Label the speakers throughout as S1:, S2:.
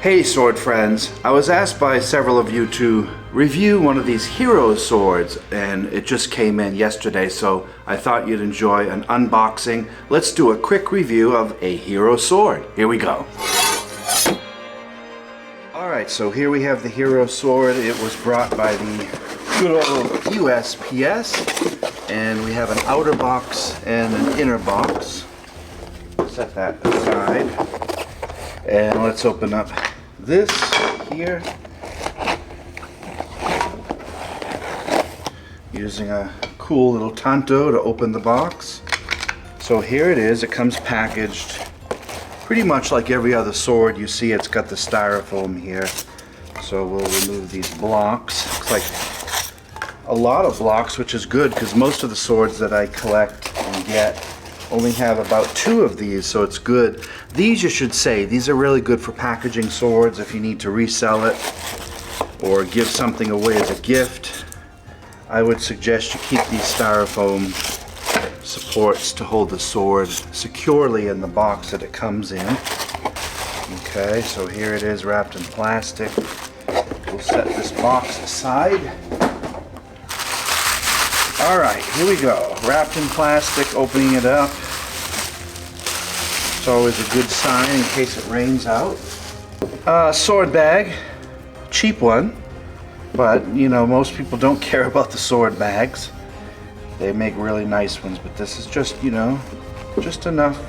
S1: Hey sword friends, I was asked by several of you to review one of these hero swords and it just came in yesterday, so I thought you'd enjoy an unboxing. Let's do a quick review of a hero sword. Here we go. Alright, so here we have the hero sword. It was brought by the good old U.S.A. and we have an outer box and an inner box. Set that aside and let's open up this here using a cool little tanto to open the box. So here it is. It comes packaged pretty much like every other sword you see. It's got the styrofoam here, so we'll remove these blocks. Looks like a lot of blocks, which is good because most of the swords that I collect and get only have about 2 of these, so it's good. These, you should say, these are really good for packaging swords if you need to resell it or give something away as a gift. I would suggest you keep these styrofoam supports to hold the sword securely in the box that it comes in. Okay, so here it is wrapped in plastic. We'll set this box aside. Alright, here we go. Wrapped in plastic, opening it up. It's always a good sign in case it rains out. Sword bag. Cheap one. But, you know, most people don't care about the sword bags. They make really nice ones, but this is just, you know, just enough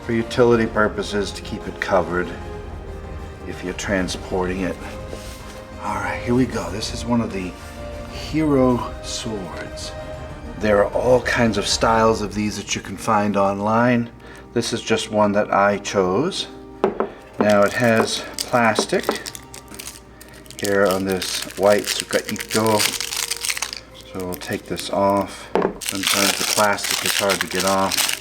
S1: for utility purposes to keep it covered if you're transporting it. Alright, here we go. This is one of the hero swords. There are all kinds of styles of these that you can find online. This is just one that I chose. Now it has plastic here on this white sukaito. So we'll take this off. Sometimes the plastic is hard to get off.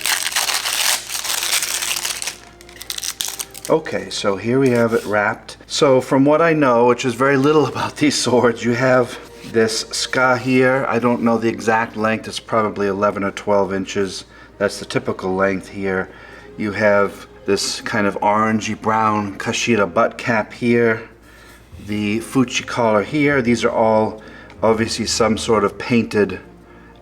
S1: Okay, so here we have it wrapped. So from what I know, which is very little about these swords, you have this ska here. I don't know the exact length. It's probably 11 or 12 inches. That's the typical length here. You have this kind of orangey brown kashira butt cap here. The fuchi collar here. These are all obviously some sort of painted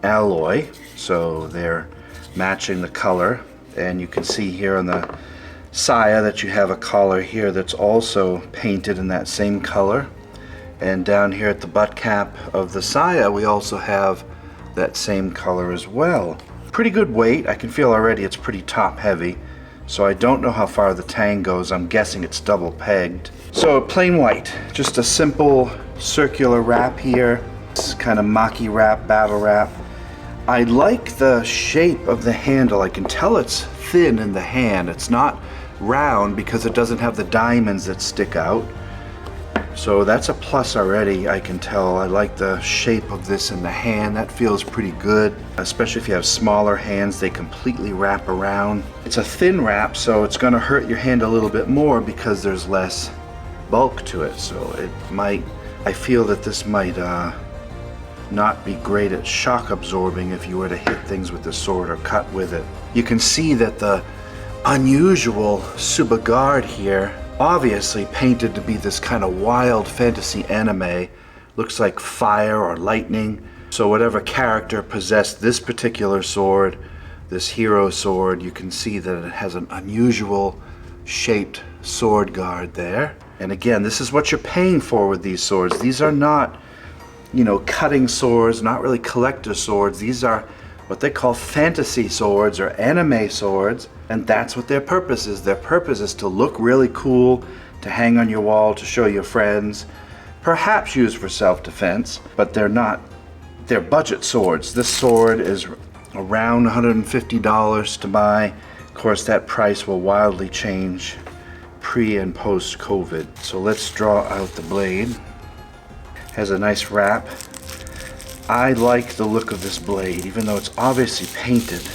S1: alloy. So they're matching the color. And you can see here on the saya that you have a collar here that's also painted in that same color. And down here at the butt cap of the saya, we also have that same color as well. Pretty good weight. I can feel already it's pretty top heavy. So I don't know how far the tang goes. I'm guessing it's double pegged. So plain white, just a simple circular wrap here. It's kind of maki wrap, battle wrap. I like the shape of the handle. I can tell it's thin in the hand. It's not round because it doesn't have the diamonds that stick out. So that's a plus already, I can tell. I like the shape of this in the hand. That feels pretty good, especially if you have smaller hands. They completely wrap around. It's a thin wrap, so it's going to hurt your hand a little bit more because there's less bulk to it. So it might, I feel that this might not be great at shock absorbing if you were to hit things with the sword or cut with it. You can see that the unusual Scabbard here, obviously painted to be this kind of wild fantasy anime. Looks like fire or lightning. So whatever character possessed this particular sword, this hero sword, you can see that it has an unusual shaped sword guard there. And again, this is what you're paying for with these swords. These are not, you know, cutting swords, not really collector swords. These are what they call fantasy swords or anime swords, and that's what their purpose is. Their purpose is to look really cool, to hang on your wall, to show your friends, perhaps used for self-defense, but they're not, they're budget swords. This sword is around $150 to buy. Of course, that price will wildly change pre and post COVID. So let's draw out the blade. Has a nice wrap. I like the look of this blade, even though it's obviously painted.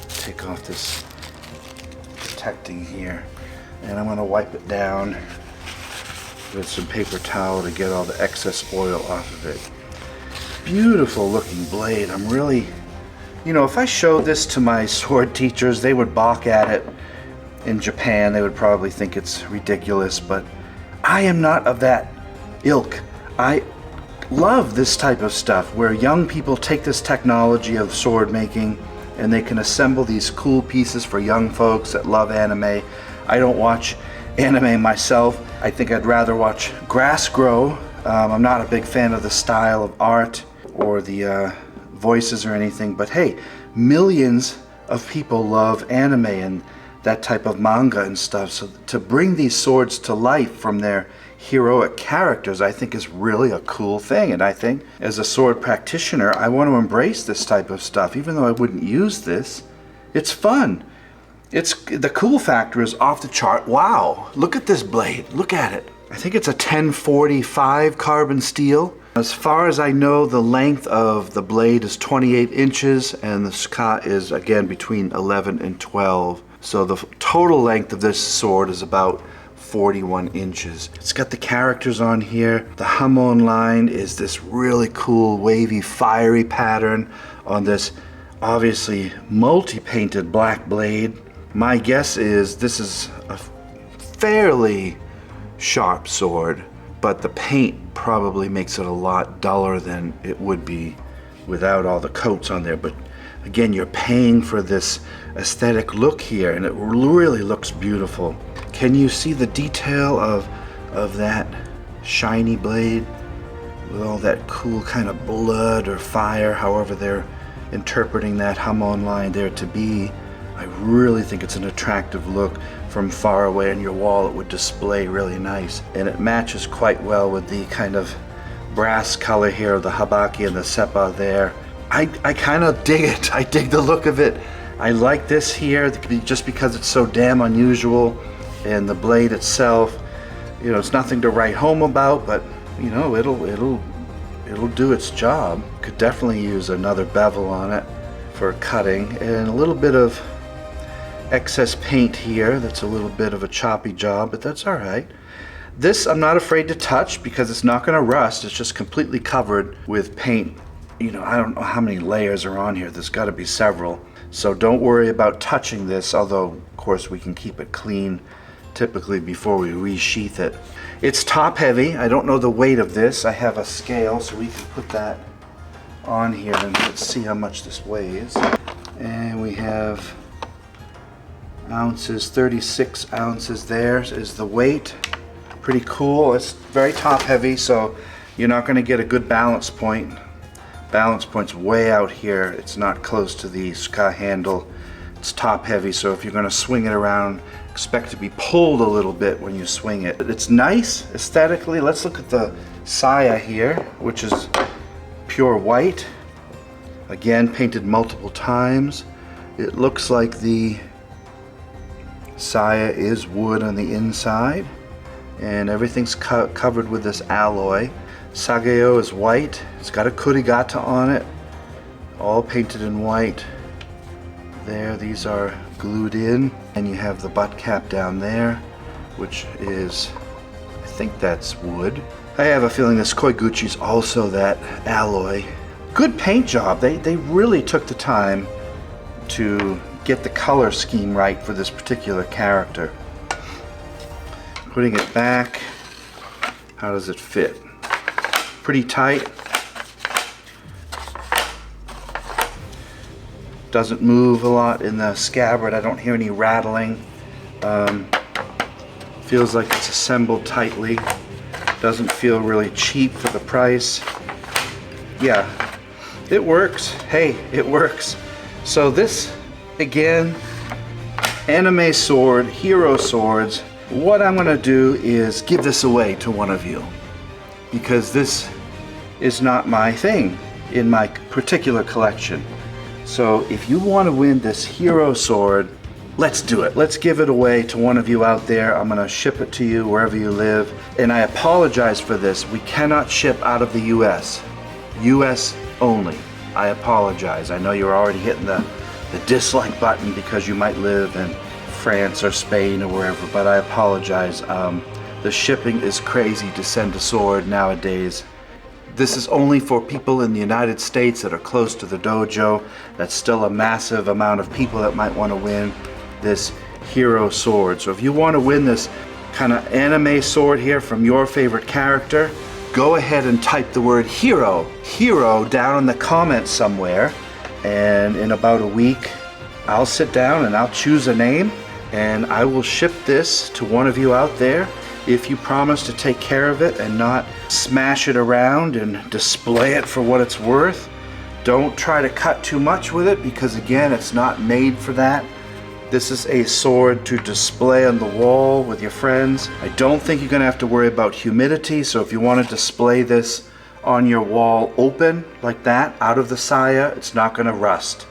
S1: Take off this protecting here, and I'm going to wipe it down with some paper towel to get all the excess oil off of it. Beautiful looking blade. I'm really, you know, if I showed this to my sword teachers, they would balk at it. In Japan, they would probably think it's ridiculous, but I am not of that ilk. I love this type of stuff where young people take this technology of sword making and they can assemble these cool pieces for young folks that love anime. I don't watch anime myself. I think I'd rather watch grass grow. I'm not a big fan of the style of art or the voices or anything, but hey, millions of people love anime and that type of manga and stuff. So to bring these swords to life from their heroic characters, I think is really a cool thing. And I think as a sword practitioner, I want to embrace this type of stuff. Even though I wouldn't use this, it's fun. The cool factor is off the chart. Wow, look at this blade, look at it. I think it's a 1045 carbon steel. As far as I know, the length of the blade is 28 inches and the ska is again between 11 and 12. So the total length of this sword is about 41 inches. It's got the characters on here. The Hamon line is this really cool wavy fiery pattern on this obviously multi-painted black blade. My guess is this is a fairly sharp sword, but the paint probably makes it a lot duller than it would be without all the coats on there. But again, you're paying for this aesthetic look here and it really looks beautiful. Can you see the detail of that shiny blade with all that cool kind of blood or fire, however they're interpreting that Hamon line there to be? I really think it's an attractive look. From far away on your wall it would display really nice, and it matches quite well with the kind of brass color here of the habaki and the seppa there. I kind of dig it. I dig the look of it. I like this here just because it's so damn unusual, and the blade itself, you know, it's nothing to write home about, but you know, it'll do its job. Could definitely use another bevel on it for cutting, and a little bit of excess paint here. That's a little bit of a choppy job, but that's all right. This I'm not afraid to touch because it's not going to rust. It's just completely covered with paint. You know, I don't know how many layers are on here. There's got to be several. So don't worry about touching this, although of course we can keep it clean typically before we resheath it. It's top heavy. I don't know the weight of this. I have a scale so we can put that on here and let's see how much this weighs. And we have ounces, 36 ounces. There is the weight. Pretty cool. It's very top heavy, so you're not going to get a good balance point. Balance point's way out here. It's not close to the ska handle. It's top heavy, so if you're going to swing it around, expect to be pulled a little bit when you swing it. It's nice aesthetically. Let's look at the saya here, which is pure white. Again, painted multiple times. It looks like the saya is wood on the inside, and everything's covered with this alloy. Sageo is white. It's got a kurigata on it, all painted in white. There, these are glued in, and you have the butt cap down there, which is, I think that's wood. I have a feeling this Koiguchi's also that alloy. Good paint job. They really took the time to get the color scheme right for this particular character. Putting it back, how does it fit? Pretty tight. Doesn't move a lot in the scabbard. I don't hear any rattling. Feels like it's assembled tightly. Doesn't feel really cheap for the price. Yeah, it works. Hey, it works. So this, again, anime sword, hero swords. What I'm going to do is give this away to one of you, because this is not my thing in my particular collection. So if you want to win this hero sword, let's do it. Let's give it away to one of you out there. I'm going to ship it to you wherever you live. And I apologize for this. We cannot ship out of the U.S. U.S. only. I apologize. I know you're already hitting the dislike button because you might live in France or Spain or wherever, but I apologize. The shipping is crazy to send a sword nowadays. This is only for people in the United States that are close to the dojo. That's still a massive amount of people that might want to win this hero sword. So if you want to win this kind of anime sword here from your favorite character, go ahead and type the word hero down in the comments somewhere, and in about a week I'll sit down and I'll choose a name and I will ship this to one of you out there if you promise to take care of it and not smash it around and display it for what it's worth. Don't try to cut too much with it because again, it's not made for that. This is a sword to display on the wall with your friends. I don't think you're gonna have to worry about humidity, so if you want to display this on your wall open like that, out of the saya, it's not gonna rust.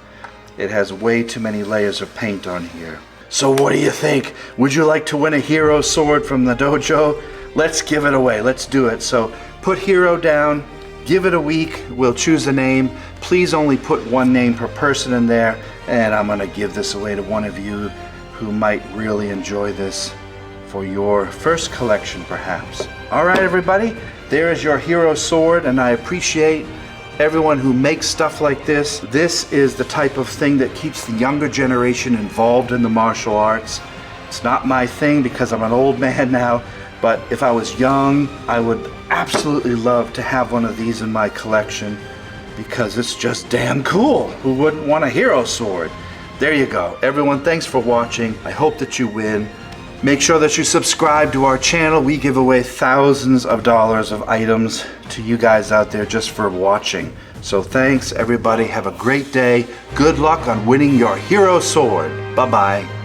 S1: It has way too many layers of paint on here. So what do you think? Would you like to win a hero sword from the dojo? Let's give it away, let's do it. So put hero down, give it a week, we'll choose a name. Please only put one name per person in there, and I'm gonna give this away to one of you who might really enjoy this for your first collection perhaps. All right everybody, there is your hero sword, and I appreciate everyone who makes stuff like this. This is the type of thing that keeps the younger generation involved in the martial arts. It's not my thing because I'm an old man now, but if I was young, I would absolutely love to have one of these in my collection because it's just damn cool. Who wouldn't want a hero sword? There you go. Everyone, thanks for watching. I hope that you win. Make sure that you subscribe to our channel. We give away thousands of dollars of items to you guys out there just for watching. So thanks everybody. Have a great day. Good luck on winning your hero sword. Bye-bye.